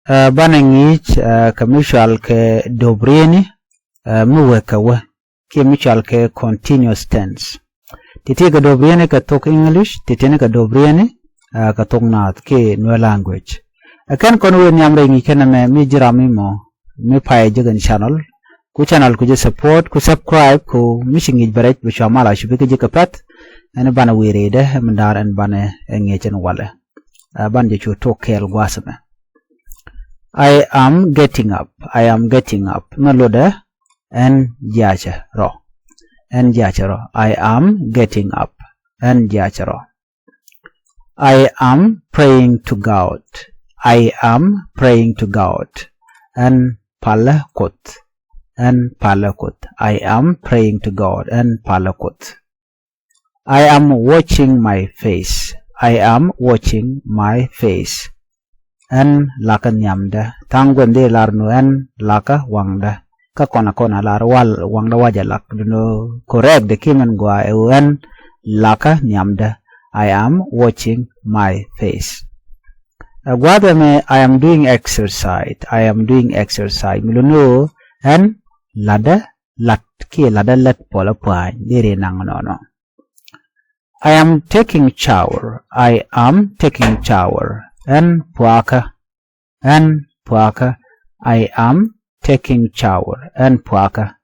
Banangich commercial ke dobrieni muwekawa ke mutual ke continuous tense. Titi ka dobrieni ka Thok English, titi ka dobrieni ka Thok Nath ke Nuer Language. Akan konwe nyamre ngi kename mi jirami mo mi paye jogan channel. Ku channel ku je support ku subscribe ku mishingi baraj bu shamala shubike je kapat ene bana wirede mandar en bana ngechen wala. Ban je chu Thok kel gwasame. I am getting up. I am getting up. Naloda and jacharo. And jacharo. I am getting up. And jacharo. I am praying to God. I am praying to God. And palakut. And palakut. I am praying to God. And palakut. I am watching my face. I am watching my face. En laka nyamda tangwende larno en laka wangda ka kona lar wal wangda waja lak no correct the kimen gwa en laka nyamda. I am watching my face. Gwada me I am doing exercise. I am doing exercise. Miluno en lada lat ki lada lat pola pwan dire nang no. I am taking shower. I am taking shower. And puaka. I am taking shower. And puaka.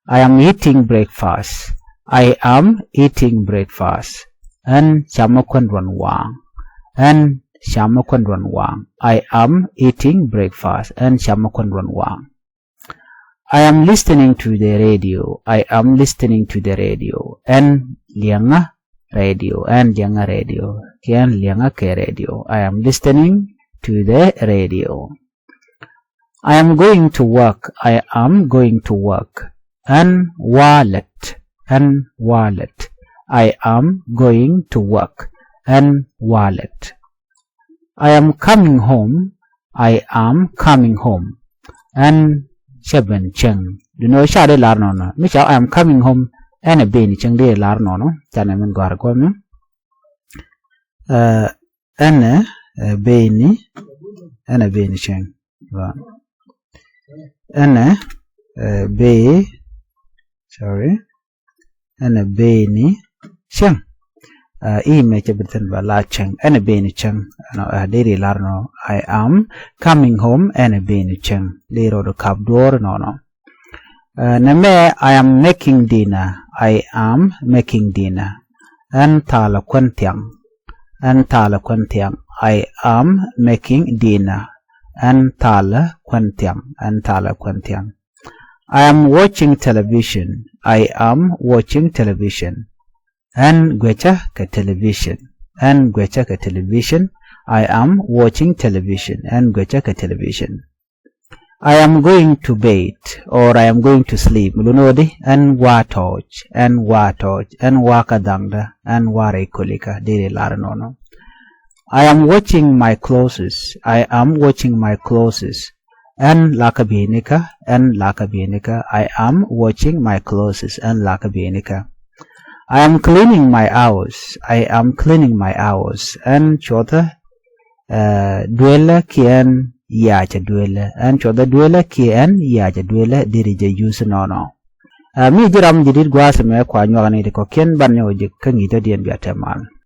I am eating breakfast. I am eating breakfast. And chamakondron wang. And chamakondron wang. I am eating breakfast. And chamakondron wang. I am listening to the radio. I am listening to the radio. And lianga radio. And lianga radio. Kian lianga ke radio. I am listening to the radio. I am going to work. I am going to work. And wallet. And wallet. I am going to work. And wallet. I am coming home. I am coming home. And Sheben Cheng. You know shade larno no. Micha I am coming home. And a beni cheng de larno no. Chanamen gargom. Ene beni cheng ene beni cheng me cheberten bala cheng ene beni cheng no deri larno. I am coming home ene beni cheng dero do kabdor no neme I am making dinner. I am making dinner. En tala kwentiang. En tala kwentiang. I am making dinner. En tala kwentiang. En tala kwentiang. I am watching television. I am watching television. En gwecha ka television. En gwecha ka television. I am watching television. En gwecha ka television. I am going to bed or I am going to sleep. Mulunodi and watoj and watoj and wakadangda and warekulika dire larnono. I am watching my clothes. I am watching my clothes. And lakabinika and lakabinika. I am watching my clothes and lakabinika. I am cleaning my house. I am cleaning my house. And chota duela kien yacha duela and chota duela kien yacha duela dirije use no. Mi jiram jidid gwasa me kwa nyogani ko ken banyo je kangi to dien biateman.